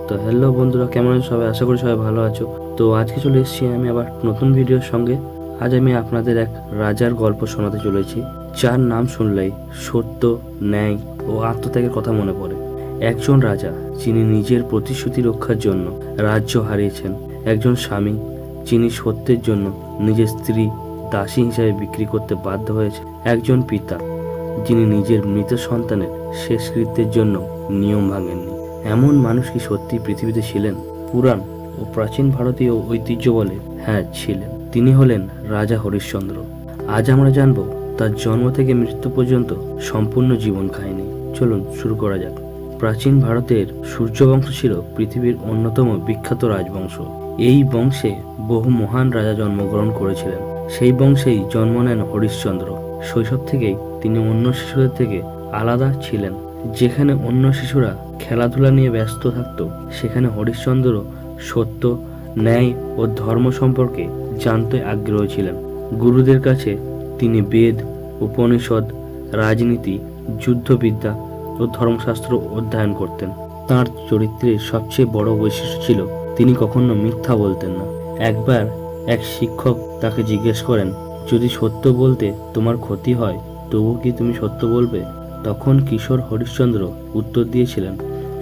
তো হ্যালো বন্ধুরা, কেমন আছো সবাই? আশা করি সবাই ভালো আছো। তো আজকে চলে এসেছি আমি আবার নতুন ভিডিওর সঙ্গে। আজ আমি আপনাদের এক রাজার গল্প শোনাতে চলেছি, যার নাম শুনলেই সত্য, ন্যায় ও আত্মত্যাগের কথা মনে পড়ে। একজন রাজা যিনি নিজের প্রতিশ্রুতি রক্ষার জন্য রাজ্য হারিয়েছেন, একজন স্বামী যিনি সত্যের জন্য নিজের স্ত্রী দাসী হিসেবে বিক্রি করতে বাধ্য হয়েছে, একজন পিতা যিনি নিজের মৃত সন্তানের শেষকৃত্যের জন্য নিয়ম ভাঙেননি। এমন মানুষ কি সত্যি পৃথিবীতে ছিলেন? পুরাণ ও প্রাচীন ভারতীয় ঐতিহ্য বলে হ্যাঁ ছিলেন। তিনি হলেন রাজা হরিশ্চন্দ্র। আজ আমরা জানব তার জন্ম থেকে মৃত্যু পর্যন্ত সম্পূর্ণ জীবন কাহিনী। চলুন শুরু করা যাক। প্রাচীন ভারতের সূর্যবংশ ছিল পৃথিবীর অন্যতম বিখ্যাত রাজবংশ। এই বংশে বহু মহান রাজা জন্মগ্রহণ করেছিলেন। সেই বংশেই জন্ম নেন হরিশ্চন্দ্র। শৈশব থেকেই তিনি অন্য শিশুদের থেকে আলাদা ছিলেন। যেখানে অন্য শিশুরা খেলাধুলা নিয়ে ব্যস্ত থাকত, সেখানে হরিশ্চন্দ্র সত্য, ন্যায় ও ধর্ম সম্পর্কে জানতে আগ্রহী ছিলেন। গুরুদের কাছে তিনি বেদ, উপনিষদ, রাজনীতি, যুদ্ধবিদ্যা ও ধর্মশাস্ত্র অধ্যয়ন করতেন। তাঁর চরিত্রের সবচেয়ে বড় বৈশিষ্ট্য ছিল তিনি কখনো মিথ্যা বলতেন না। একবার এক শিক্ষক তাকে জিজ্ঞেস করেন, যদি সত্য বলতে তোমার ক্ষতি হয়, তবু কি তুমি সত্য বলবে? তখন কিশোর হরিশ্চন্দ্র উত্তর দিয়েছিলেন,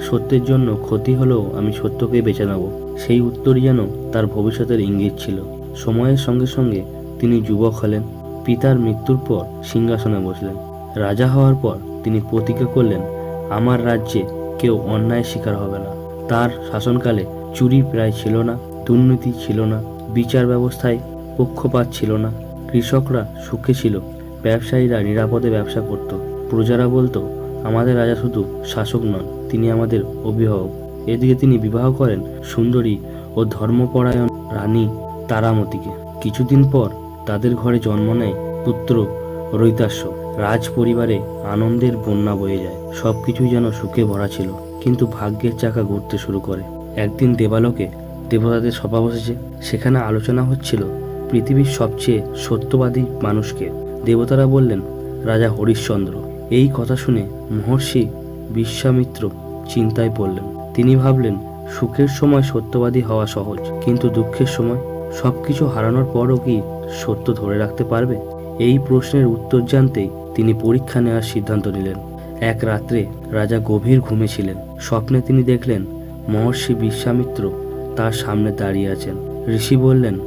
সত্যের জন্য ক্ষতি হলেও আমি সত্যকে বেছে নেব। সেই উত্তরই যেন তার ভবিষ্যতের ইঙ্গিত ছিল। সময়ের সঙ্গে সঙ্গে তিনি যুবক হলেন। পিতার মৃত্যুর পর সিংহাসনে বসলেন। রাজা হওয়ার পর তিনি প্রতিজ্ঞা করলেন, আমার রাজ্যে কেউ অন্যায় শিকার হবে না। তার শাসনকালে চুরি প্রায় ছিল না, দুর্নীতি ছিল না, বিচার ব্যবস্থায় পক্ষপাত ছিল না। কৃষকরা সুখে ছিল, ব্যবসায়ীরা নিরাপদে ব্যবসা করত। প্রজারা বলতো, আমাদের রাজা শুধু শাসক নন, তিনি আমাদের অভিভাবক। এদিকে তিনি বিবাহ করেন সুন্দরী ও ধর্মপরায়ণ রানী তারামতিকে। কিছুদিন পর তাদের ঘরে জন্ম নেয় পুত্র রৈতাস্য। রাজ পরিবারে আনন্দের বন্যা বয়ে যায়। সবকিছুই যেন সুখে ভরা ছিল। কিন্তু ভাগ্যের চাকা ঘুরতে শুরু করে। একদিন দেবালোকে দেবতাদের সভা বসেছে। সেখানে আলোচনা হচ্ছিল পৃথিবীর সবচেয়ে সত্যবাদী মানুষকে। দেবতারা বললেন, রাজা হরিশ্চন্দ্র। এই কথা শুনে মহর্ষি বিশ্বামিত্র চিন্তায় পড়লেন। তিনি ভাবলেন, সুখের সময় সত্যবাদী হওয়া সহজ, কিন্তু দুঃখের সময় সবকিছু হারানোর পরও কি সত্য ধরে রাখতে পারবে? এই প্রশ্নের উত্তর জানতেই তিনি পরীক্ষা নেওয়ার সিদ্ধান্ত নিলেন। এক রাত্রে রাজা গভীর ঘুমে ছিলেন। স্বপ্নে তিনি দেখলেন মহর্ষি বিশ্বামিত্র তার সামনে দাঁড়িয়ে আছেন। ঋষি বললেন,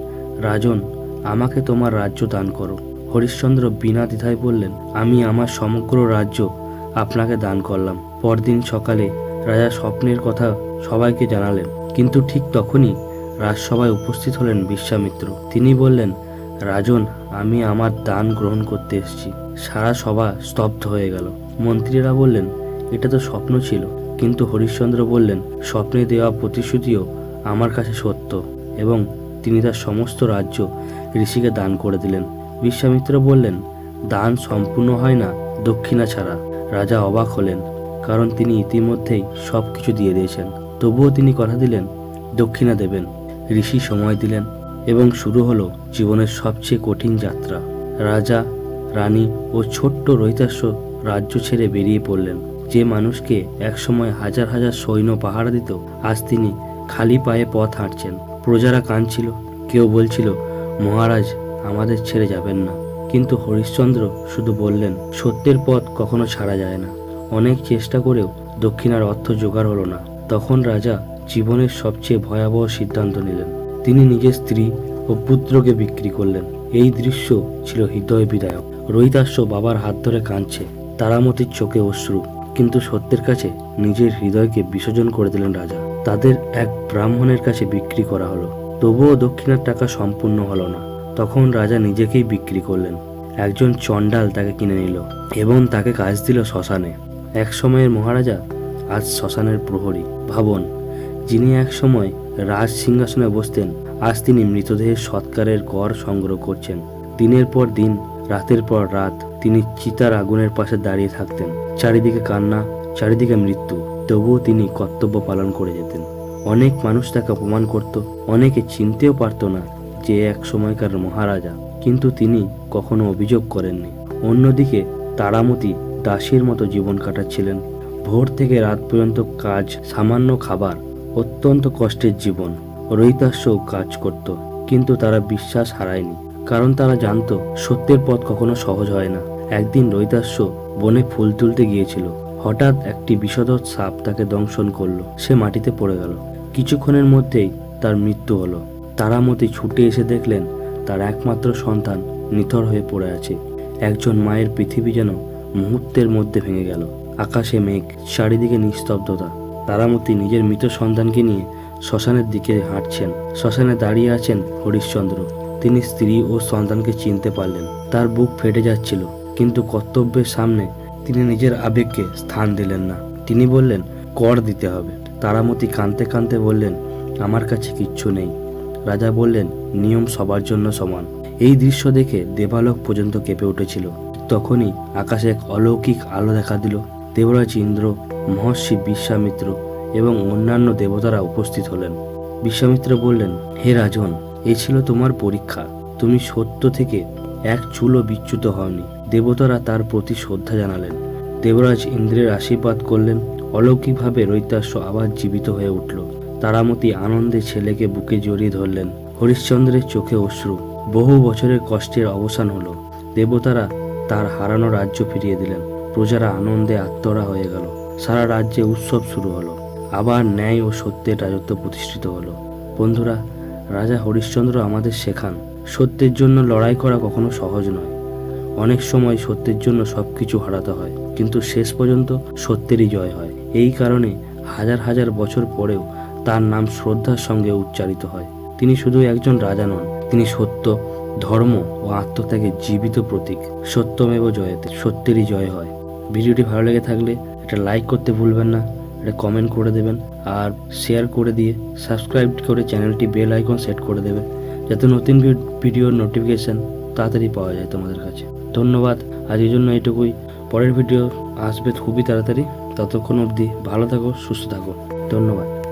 রাজন, আমাকে তোমার রাজ্য দান করো। হরিশ্চন্দ্র বিনা দ্বিধায় বললেন, আমি আমার সমগ্র রাজ্য আপনাকে দান করলাম। পরদিন সকালে রাজা স্বপ্নের কথা সবাইকে জানালেন। কিন্তু ঠিক তখনই রাজসভায় উপস্থিত হলেন বিশ্বামিত্র। তিনি বললেন, রাজন, আমি আমার দান গ্রহণ করতে এসেছি। সারা সভা স্তব্ধ হয়ে গেল। মন্ত্রীরা বললেন, এটা তো স্বপ্ন ছিল। কিন্তু হরিশ্চন্দ্র বললেন, স্বপ্নে দেওয়া প্রতিশ্রুতিও আমার কাছে সত্য। এবং তিনি তার সমস্ত রাজ্য ঋষিকে দান করে দিলেন। বিশ্বামিত্র বললেন, দান সম্পূর্ণ হয় না দক্ষিণা ছাড়া। রাজা অবাক হলেন, কারণ তিনি ইতিমধ্যেই সবকিছু দিয়ে দিয়েছেন। তবুও তিনি কথা দিলেন দক্ষিণা দেবেন। ঋষি সময় দিলেন এবং শুরু হলো জীবনের সবচেয়ে কঠিন যাত্রা। রাজা, রানী ও ছোট্ট রৈতাস্য রাজ্য ছেড়ে বেরিয়ে পড়লেন। যে মানুষকে একসময় হাজার হাজার সৈন্য পাহারা দিত, আজ তিনি খালি পায়ে পথ হাঁটছেন। প্রজারা কাঁদছিল, কেউ বলছিল, মহারাজ আমাদের ছেড়ে যাবেন না। কিন্তু হরিশ্চন্দ্র শুধু বললেন, সত্যের পথ কখনো ছাড়া যায় না। অনেক চেষ্টা করেও দক্ষিণার অর্থ জোগাড় হলো না। তখন রাজা জীবনের সবচেয়ে ভয়াবহ সিদ্ধান্ত নিলেন। তিনি নিজের স্ত্রী ও পুত্রকে বিক্রি করলেন। এই দৃশ্য ছিল হৃদয় বিদারক। রৈতাস্য বাবার হাত ধরে কাঁদছে, তারামতির চোখে অশ্রু। কিন্তু সত্যের কাছে নিজের হৃদয়কে বিসর্জন করে দিলেন রাজা। তাদের এক ব্রাহ্মণের কাছে বিক্রি করা হলো। তবুও দক্ষিণার টাকা সম্পূর্ণ হলো না। তখন রাজা নিজেকেই বিক্রি করলেন। একজন চণ্ডাল তাকে কিনে নিল এবং তাকে কাজ দিল শ্মশানে। এক সময়ের মহারাজা আজ শ্মশানের প্রহরী। ভাবুন, যিনি এক সময় রাজ সিংহাসনে বসতেন, আজ তিনি মৃতদেহের সৎকারের কর সংগ্রহ করছেন। দিনের পর দিন, রাতের পর রাত তিনি চিতার আগুনের পাশে দাঁড়িয়ে থাকতেন। চারিদিকে কান্না, চারিদিকে মৃত্যু। তবুও তিনি কর্তব্য পালন করে যেতেন। অনেক মানুষ তাকে অপমান করত, অনেকে চিনতেও পারত না যে এক সময়কার মহারাজা, কিন্তু তিনি কখনো অভিযোগ করেননি। অন্যদিকে তারামতি দাসীর মতো জীবন কাটাচ্ছিলেন। ভোর থেকে রাত পর্যন্ত কাজ, সামান্য খাবার ও অত্যন্ত কষ্টের জীবন। রৈতাস্যও কাজ করত, কিন্তু তারা বিশ্বাস হারায়নি, কারণ তারা জানতো সত্যের পথ কখনো সহজ হয় না। একদিন রৈতাস্য বনে ফুল তুলতে গিয়েছিল। হঠাৎ একটি বিষধর সাপ তাকে দংশন করলো। সে মাটিতে পড়ে গেল। কিছুক্ষণের মধ্যেই তার মৃত্যু হলো। তারামতি ছুটে এসে দেখলেন তার একমাত্র সন্তান নিথর হয়ে পড়ে আছে। একজন মায়ের পৃথিবী যেন মুহূর্তের মধ্যে ভেঙে গেল। আকাশে মেঘ, চারিদিকে নিস্তব্ধতা। তারামতি নিজের মৃত সন্তানকে নিয়ে শ্মশানের দিকে হাঁটছেন। শ্মশানে দাঁড়িয়ে আছেন হরিশ্চন্দ্র। তিনি স্ত্রী ও সন্তানকে চিনতে পারলেন। তার বুক ফেটে যাচ্ছিল, কিন্তু কর্তব্যের সামনে তিনি নিজের আবেগকে স্থান দিলেন না। তিনি বললেন, কর দিতে হবে। তারামতি কাঁদতে কাঁদতে বললেন, আমার কাছে কিচ্ছু নেই। রাজা বললেন, নিয়ম সবার জন্য সমান। এই দৃশ্য দেখে দেবালোক পর্যন্ত কেঁপে উঠেছিল। তখনই আকাশে এক অলৌকিক আলো দেখা দিল। দেবরাজ ইন্দ্র, মহর্ষি বিশ্বামিত্র এবং অন্যান্য দেবতারা উপস্থিত হলেন। বিশ্বামিত্র বললেন, হে রাজন, এ ছিল তোমার পরীক্ষা। তুমি সত্য থেকে এক চুলও বিচ্যুত হওনি। দেবতারা তার প্রতি শ্রদ্ধা জানালেন। দেবরাজ ইন্দ্রের আশীর্বাদ করলেন। অলৌকিকভাবে রৈতাস্য আবার জীবিত হয়ে উঠল। তারামতি আনন্দে ছেলেকে বুকে জড়িয়ে ধরলেন। হরিশ্চন্দ্রের চোখে অশ্রু। বহু বছরের কষ্টের অবসান হলো। দেবতারা তার হারানো রাজ্য ফিরিয়ে দিলেন। প্রজারা আনন্দে আত্মরা হয়ে গেল। সারা রাজ্যে উৎসব শুরু হলো। আবার ন্যায় ও সত্যের রাজত্ব প্রতিষ্ঠিত হলো। বন্ধুরা, রাজা হরিশ্চন্দ্র আমাদের শেখান, সত্যের জন্য লড়াই করা কখনো সহজ নয়। অনেক সময় সত্যের জন্য সবকিছু হারাতে হয়, কিন্তু শেষ পর্যন্ত সত্যেরই জয় হয়। এই কারণে হাজার হাজার বছর পরেও তার নাম শ্রদ্ধার সঙ্গে উচ্চারিত হয়। তিনি শুধু একজন রাজা নন, তিনি সত্য, ধর্ম ও আত্মত্যাগের জীবিত প্রতীক। সত্যমেব জয়তে, সত্যেরই জয় হয়। ভিডিওটি ভালো লেগে থাকলে একটা লাইক করতে ভুলবেন না, একটা কমেন্ট করে দেবেন, আর শেয়ার করে দিয়ে সাবস্ক্রাইব করে চ্যানেলটি বেল আইকন সেট করে দেবেন, যাতে নতুন ভিডিওর নোটিফিকেশান তাড়াতাড়ি পাওয়া যায় তোমাদের কাছে। ধন্যবাদ। আজকের জন্য এটুকুই। পরের ভিডিও আসবে খুবই তাড়াতাড়ি। ততক্ষণ অবধি ভালো থাকো, সুস্থ থাকো। ধন্যবাদ।